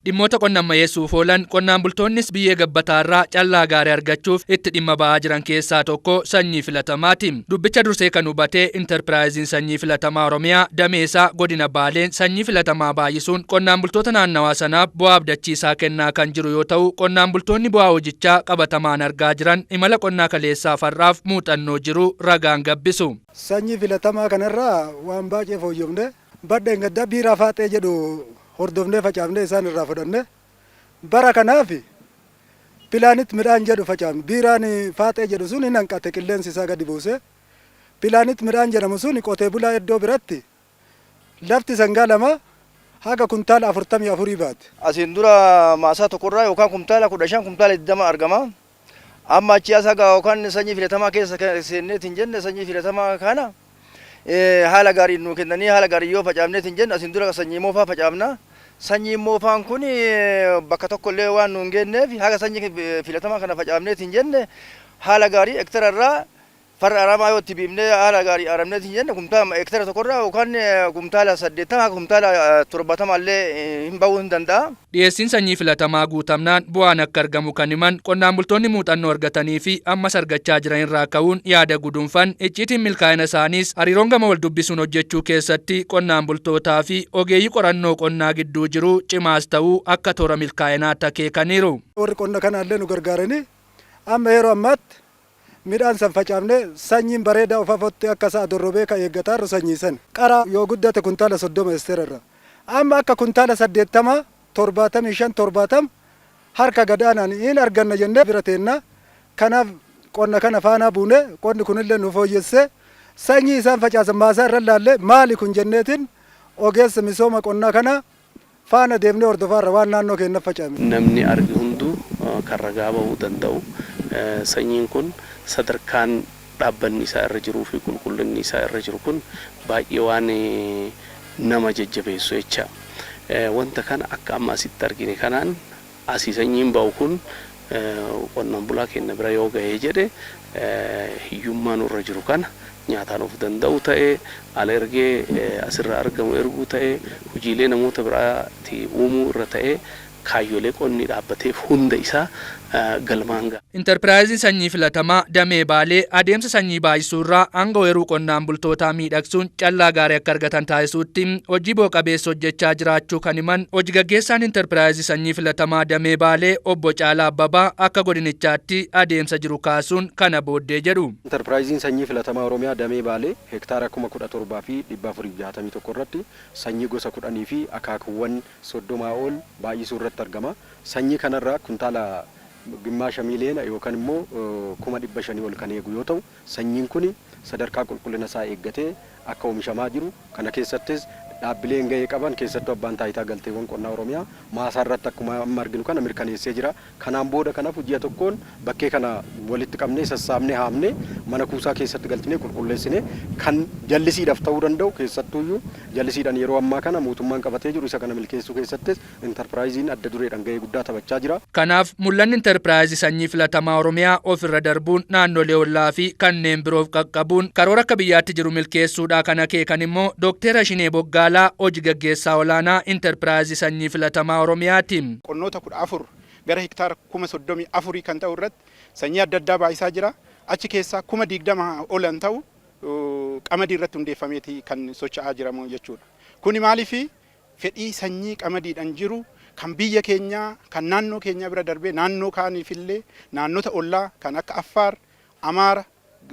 Dhimmoota qonnaan ammayyeessuuf oolan qonnaan bultoonnis biyyee gabbataarraa callaa gaarii argachuuf itti dhimma ba'aa jiran keessaa tokko sanyii filatamaati. Dubbicha dursee kan hubatee intarpiraayiziin sanyii filatamaa Oromiyaa dameesaa godina Baaleen sanyii filatamaa baay'isuun qonnaan bultoota naannawaa sanaaf bu'aa abdachiisaa kennaa kan jiru yoo ta'u, qonnaan bultoonni bu'aa hojichaa qabatamaan argaa jiran imala qonnaa kaleessaa farraaf muuxannoo jiru ragaan gabbisu. Sanyii filatamaa kanarraa waan baay'ee fooyyofne badheen gaddaa biiraa faaxee jedhu hordofnee facaafnee isaan irraa fudhanne bara kanaaf pilaanitti midhaan jedhu facaafne biiraan faaxee jedhu sun hin hanqate qilleensi isaa gadi buuse pilaanitti midhaan jedhamu sun qotee bulaa iddoo biratti lafti sangaa lama haga kuntaala 44 baate. Asiin dura maasaa tokkorraa yookaan kuntaala 15 kuntaala 20 argama. Amma achi as haga yookaan sanyii filatamaa keessa seenneet hin jenne sanyii filatamaa kana haala gaarii nu kennanii haala gaarii yoo facaafneet hin jenne asiin dura sanyii moofaa facaafna. Sanyii moofaan kun bakka tokkollee waan nu hin geenneef haga sanyii filatamaa kana facaafneet hin jenne haala gaarii hektararraa farra aramaa yoo itti biifnee haala gaarii aramneet hin jenne kumtaala hektara tokkorraa yookaan kumtaala 80 haga kumtaala 70 illee hin bahuu hin danda'a. Dhiyeessiin sanyii filatamaa guutamnaan bu'aan akka argamu kan himan qonnaan bultoonni muuxannoo argatanii fi ammas argachaa jiran irraa ka'uun yaada guduunfan icciitiin milkaa'ina isaaniis hariiroon gama wal dubbisuun hojjechuu keessatti qonnaan bultootaa fi ogeeyyii qorannoo qonnaa gidduu jiru cimaas ta'uu akka toora milkaa'inaatti akeekaniiru. Warri qonna kanaallee nu gargaaranii amma yeroo ammaatti midhaan san facaafne sanyiin bareedaa of afotti akka isaa dorrobee ka eeggataarru sanyii san qara yoo guddate kuntaala 30 esteerarra amma akka kuntaala 80 75 70 harka gadaanaan hin arganna jennee bira teenna. Kanaaf qonna kana faanaa buune qonni kunillee nu fooyyesse sanyii isaan facaasan maasaa irra laalle maali kun jenneetiin ogeessa misooma qonnaa kana faana deemnee hordofaarra waan naannoo keenyaaf facaafne. Namni argi hunduu kan ragaa bahuu danda'u sanyiin kun sadarkaan dhaabbanni isaa irra jiruu fi qulqullinni isaa irra jiru kun baay'ee waan nama jajjabeessu jecha. Wanta kana akka amma asitti argine kanaan asii sanyiin bahu kun qonnaan bulaa keenya bira yoo ga'ee jedhe hiyyummaa nurra jiru kana nyaataan of danda'u ta'ee ala ergee asirraa argamu erguu ta'ee hojiilee namoota biraatti uumuu irra ta'ee kaayyolee qonni dhaabbateef hunda isaa galmaan ga'a. Intarpiraayiziin sanyii filatamaa damee Baalee adeemsa sanyii baay'isuurraa hanga weeruu qonnaan bultootaa miidhagsuun callaa gaarii akka argatan taasisuutti hojii bu'a qabeessa hojjechaa jiraachuu kan himan hojii gaggeessaan intarpiraayizii sanyii filatamaa damee Baalee obbo Caalaa Abbabaa akka godinichaatti adeemsa jiru kaasuun kana booddee jedhu. Intarpiraayiziin sanyii filatamaa Oromiyaa damee Baalee hektaara 17,461 irratti sanyii gosa 10 fi akaakuuwwan 30 ol baay'isuu irratti argama. Sanyii kanarraa kuntaala gimmaasha miiliyoona yookaan immoo 500,000 ol kan eegu yoo ta'u sanyiin kun sadarkaa qulqullina isaa eeggatee akka oomishamaa jiru kana keessattis dhaabbileen gahee qaban keessattuu abbaan taayitaa galteewwan qonnaa Oromiyaa maasaa irratti akkuma amma arginu kana mirkaneessee jira. Kanaan booda kanaaf hojii tokkoon bakkee kana walitti qabnee sassaabnee haamnee mana kuusaa keessatti galchinee qulqulleessinee kan jallisiidhaaf ta'uu danda'u keessattuuyyuu jallisiidhaan yeroo ammaa kana mootummaan qabatee jiru isa kana milkeessuu keessattis intarpiraayiziin adda dureedhaan gahee guddaa taphachaa jira. Kanaaf mul'anni intarpiraayizii sanyii filatamaa Oromiyaa ofirra darbuun naannolee ollaa fi kanneen biroof qaqqabuun karoora akka biyyaatti jiru milkeessuudhaa kan akeekan immoo Dr. Shinee Boggaa hojii gaggeessaa olaanaa intarpiraayizii sanyii filatamaa Oromiyaati. Qonnoota 14 gara hektaara 34 kan ta'u irratti sanyii adda addaa baay'isaa jira. Achi keessaa 20 olan ta'u qamadii irratti hundeeffameeti kan socho'aa jiramu jechuudha. Kuni maaliif fedhii sanyii qamadiidhaan jiru kan biyya keenyaa kan naannoo keenyaa bira darbee naannoo kaaniifillee naannota ollaa kan akka Affaar, Amaara,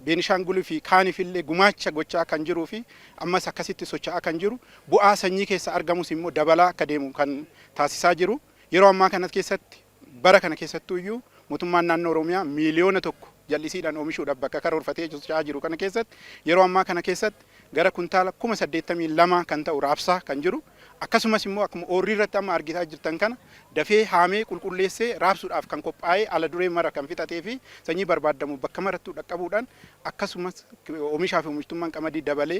Beenishaangulii fi kaaniifillee gumaacha gochaa kan jiruu fi ammas akkasitti socho'aa kan jiru bu'aa sanyii keessa argamus immoo dabalaa akka deemu kan taasisaa jiru. Yeroo ammaa kana keessatti bara kana keessattuuyyuu mootummaan naannoo Oromiyaa miiliyoona 1 jallisiidhaan oomishuudhaaf bakka karoorfatee socho'aa jiru kana keessatti yeroo ammaa kana keessatti gara kuntaala 82,000 kan ta'u raabsaa kan jiru. Akkasumas immoo akkuma ooyiruu irratti amma argitaa jirtan kana dafee haamee qulqulleessee raabsuudhaaf kan qophaa'ee ala duree mara kan fixatee fi sanyii barbaadamu bakka marattuu dhaqqabuudhaan akkasumas oomishaa fi oomishtummaan qamadii dabalee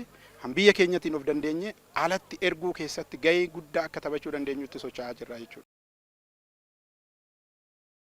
biyya keenyatiin of dandeenye alatti erguu keessatti gahee guddaa akka taphachuu dandeenyutti socho'aa jirra jechuudha.